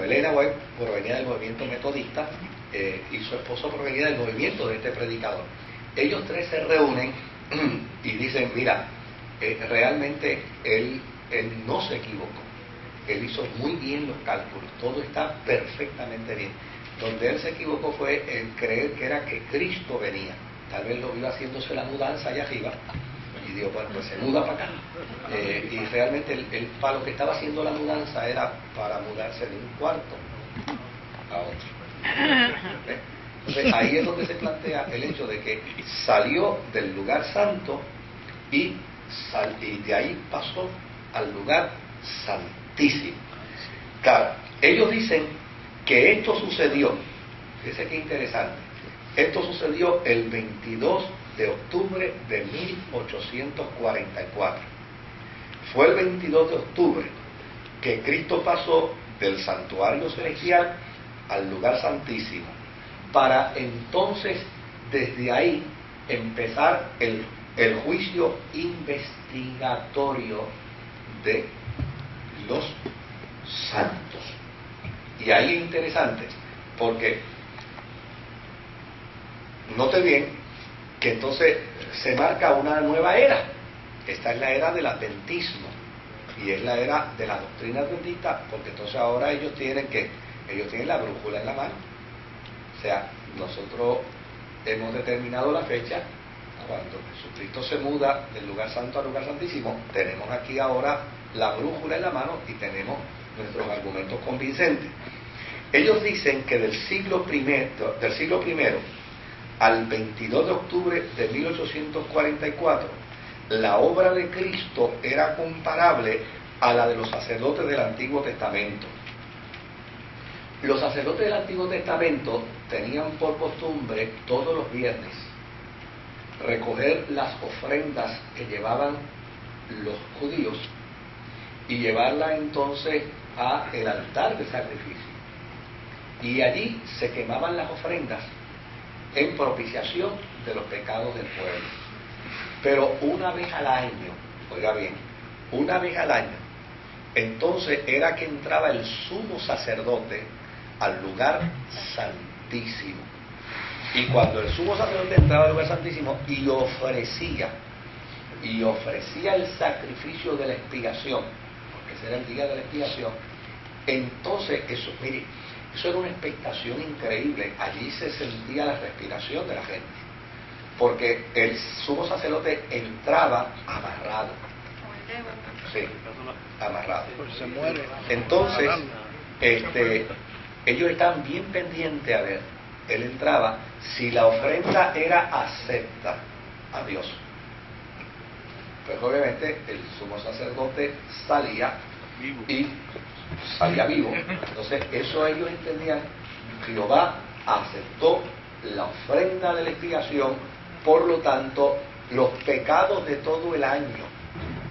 Elena White provenía del movimiento metodista y su esposo provenía del movimiento de este predicador. Ellos tres se reúnen y dicen, mira, realmente él no se equivocó. Él hizo muy bien los cálculos, todo está perfectamente bien. Donde él se equivocó fue en creer que era que Cristo venía. Tal vez lo vio haciéndose la mudanza allá arriba y dijo, bueno, pues se muda para acá. Y realmente él para lo que estaba haciendo la mudanza era para mudarse de un cuarto a otro. Entonces ahí es donde se plantea el hecho de que salió del lugar santo y de ahí pasó al lugar santísimo. Claro, ellos dicen que esto sucedió, fíjense qué interesante, esto sucedió el 22 de octubre de 1844. Fue el 22 de octubre que Cristo pasó del santuario celestial al lugar santísimo, para entonces desde ahí empezar el juicio investigatorio de los santos. Y ahí es interesante, porque note bien que entonces se marca una nueva era. Esta es la era del adventismo y es la era de la doctrina adventista, porque entonces ahora ellos tienen la brújula en la mano. O sea, nosotros hemos determinado la fecha cuando Jesucristo se muda del lugar santo al lugar santísimo. Tenemos aquí ahora la brújula en la mano y tenemos nuestros argumentos convincentes. Ellos dicen que del siglo primero al 22 de octubre de 1844, la obra de Cristo era comparable a la de los sacerdotes del Antiguo Testamento. Los sacerdotes del Antiguo Testamento tenían por costumbre todos los viernes recoger las ofrendas que llevaban los judíos y llevarlas entonces a el altar de sacrificio. Y allí se quemaban las ofrendas en propiciación de los pecados del pueblo. Pero una vez al año, oiga bien, una vez al año, entonces era que entraba el sumo sacerdote al lugar santísimo. Y cuando el sumo sacerdote entraba al lugar santísimo y ofrecía el sacrificio de la expiación, porque ese era el día de la expiación, entonces eso, mire, eso era una expectación increíble. Allí se sentía la respiración de la gente, porque el sumo sacerdote entraba amarrado. Sí, amarrado. Se muere. Entonces, ellos estaban bien pendientes a ver, él entraba, si la ofrenda era acepta a Dios. Pues obviamente el sumo sacerdote salía y salía vivo. Entonces eso ellos entendían, Jehová aceptó la ofrenda de la expiación, por lo tanto los pecados de todo el año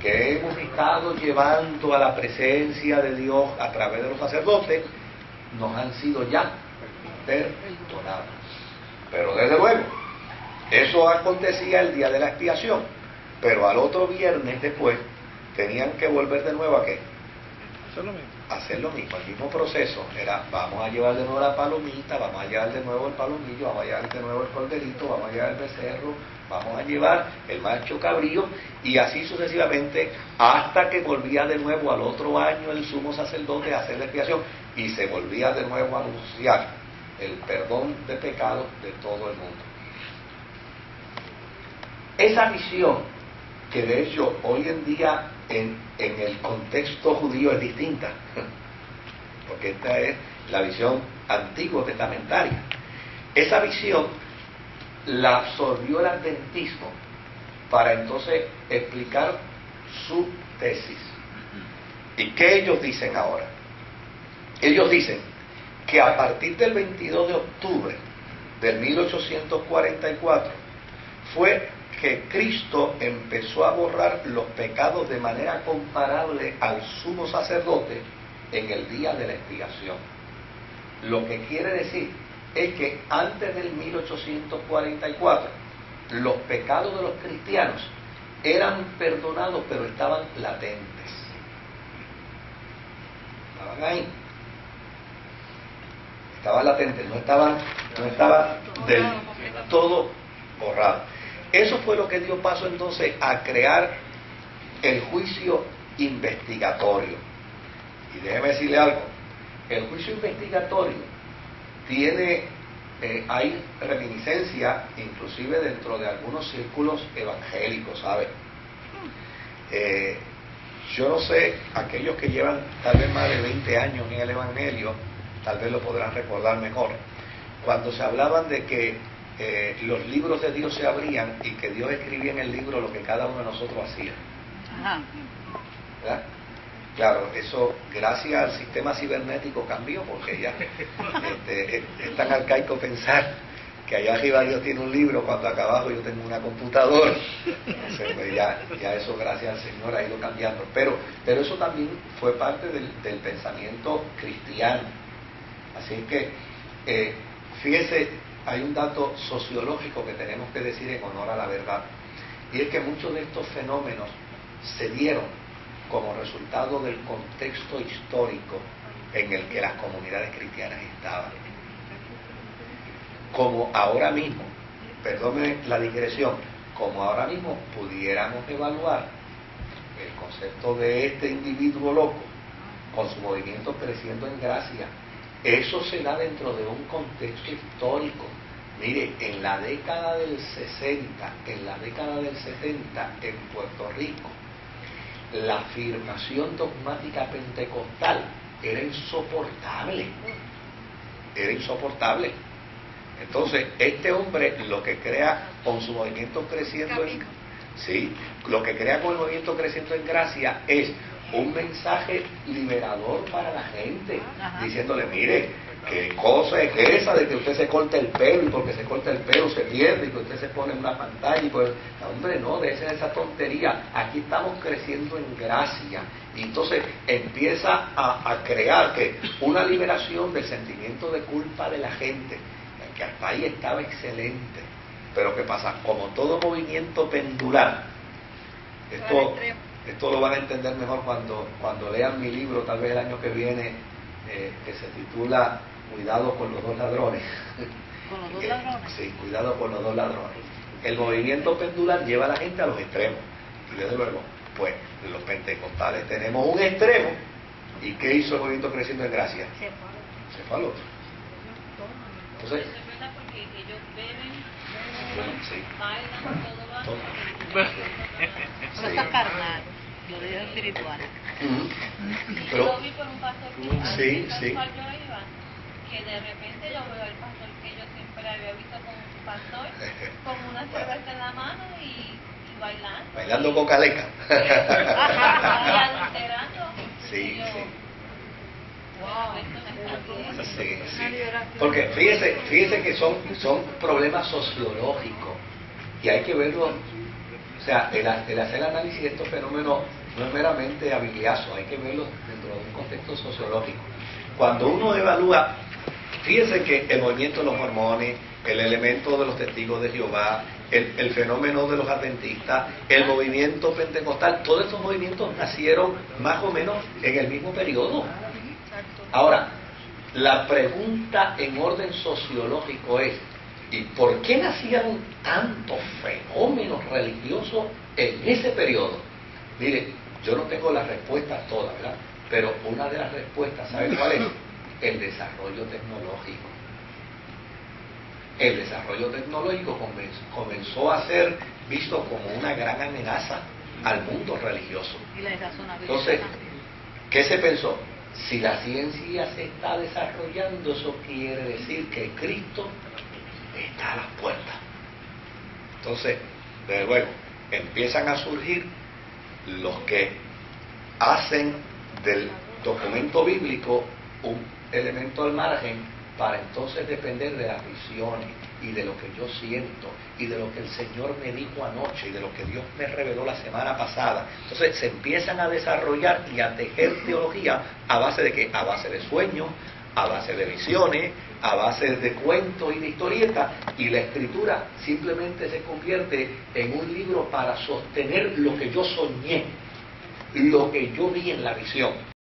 que hemos estado llevando a la presencia de Dios a través de los sacerdotes nos han sido ya perdonados. Pero desde luego eso acontecía el día de la expiación, pero al otro viernes después tenían que volver de nuevo a ¿qué? Hacer lo mismo, el mismo proceso. Era, vamos a llevar de nuevo la palomita, vamos a llevar de nuevo el palomillo, vamos a llevar de nuevo el corderito, vamos a llevar el becerro, vamos a llevar el macho cabrío, y así sucesivamente, hasta que volvía de nuevo al otro año el sumo sacerdote a hacer la expiación, y se volvía de nuevo a anunciar el perdón de pecados de todo el mundo. Esa visión, que de hecho hoy en día en el contexto judío es distinta, porque esta es la visión antiguo testamentaria. Esa visión la absorbió el adventismo para entonces explicar su tesis. ¿Y qué ellos dicen ahora? Ellos dicen que a partir del 22 de octubre del 1844 fue que Cristo empezó a borrar los pecados de manera comparable al sumo sacerdote en el día de la expiación. Lo que quiere decir es que antes del 1844 los pecados de los cristianos eran perdonados, pero estaban latentes. Estaban ahí. estaban latentes, no estaba del todo borrado. Eso fue lo que dio paso entonces a crear el juicio investigatorio. Y déjeme decirle algo, el juicio investigatorio tiene, hay reminiscencia inclusive dentro de algunos círculos evangélicos, ¿sabe? Yo no sé, aquellos que llevan tal vez más de 20 años en el Evangelio, tal vez lo podrán recordar mejor, cuando se hablaban de que los libros de Dios se abrían y que Dios escribía en el libro lo que cada uno de nosotros hacía. Ajá. ¿Verdad? Claro, eso gracias al sistema cibernético cambió, porque ya es tan arcaico pensar que allá arriba Dios tiene un libro cuando acá abajo yo tengo una computadora. Entonces, pues ya eso gracias al Señor ha ido cambiando. Pero eso también fue parte del pensamiento cristiano. Así que, fíjese, hay un dato sociológico que tenemos que decir en honor a la verdad. Y es que muchos de estos fenómenos se dieron como resultado del contexto histórico en el que las comunidades cristianas estaban. Como ahora mismo, perdónenme la digresión, como ahora mismo pudiéramos evaluar el concepto de este individuo loco con su movimiento creciendo en gracia, eso se da dentro de un contexto histórico. Mire, en la década del 60, en la década del 70, en Puerto Rico, la afirmación dogmática pentecostal era insoportable. Era insoportable. Entonces, este hombre lo que crea con su movimiento creciendo lo que crea con el movimiento creciendo en gracia es un mensaje liberador para la gente. Ajá. Diciéndole, mire, ¿qué cosa es esa de que usted se corte el pelo y porque se corta el pelo se pierde y que usted se pone en una pantalla y pues, hombre, no, de esa tontería, aquí estamos creciendo en gracia? Y entonces empieza a crear que una liberación del sentimiento de culpa de la gente, que hasta ahí estaba excelente. Pero ¿qué pasa? Como todo movimiento pendular, esto lo van a entender mejor cuando lean mi libro, tal vez el año que viene, que se titula Cuidado con los dos ladrones. ¿Con los dos ladrones? Sí, cuidado con los dos ladrones. El movimiento pendular lleva a la gente a los extremos. Y desde luego, pues, los pentecostales tenemos un extremo. ¿Y qué hizo el movimiento creciendo en gracia? Se fue al otro. Entonces, porque ellos beben, sí, bailan, todo va. Pero está carnal, lo digo espiritual. Pero, yo vi por un pastor sí. Cual yo iba, que de repente yo veo al pastor que yo siempre había visto como su pastor, con una cerveza en la mano y bailando. Bailando con caleca. Y adulterando. Sí. Wow. Sí. Porque fíjese que son problemas sociológicos y hay que verlo. O sea, el hacer análisis de estos fenómenos no es meramente habiliazo, hay que verlo dentro de un contexto sociológico. Cuando uno evalúa, fíjense que el movimiento de los mormones, el elemento de los testigos de Jehová, el fenómeno de los adventistas, el movimiento pentecostal, todos estos movimientos nacieron más o menos en el mismo periodo. Ahora, la pregunta en orden sociológico es, ¿y por qué nacieron tantos fenómenos religiosos en ese periodo? Mire, yo no tengo las respuestas todas, ¿verdad? Pero una de las respuestas, ¿sabe cuál es? El desarrollo tecnológico. El desarrollo tecnológico comenzó a ser visto como una gran amenaza al mundo religioso. Y la irrazonabilidad. Entonces, ¿qué se pensó? Si la ciencia se está desarrollando, eso quiere decir que Cristo está a las puertas. Entonces, desde luego, empiezan a surgir los que hacen del documento bíblico un elemento al margen para entonces depender de las visiones y de lo que yo siento y de lo que el Señor me dijo anoche y de lo que Dios me reveló la semana pasada. Entonces se empiezan a desarrollar y a tejer teología a base de ¿qué? A base de sueños, a base de visiones, a base de cuentos y de historietas, y la escritura simplemente se convierte en un libro para sostener lo que yo soñé, lo que yo vi en la visión.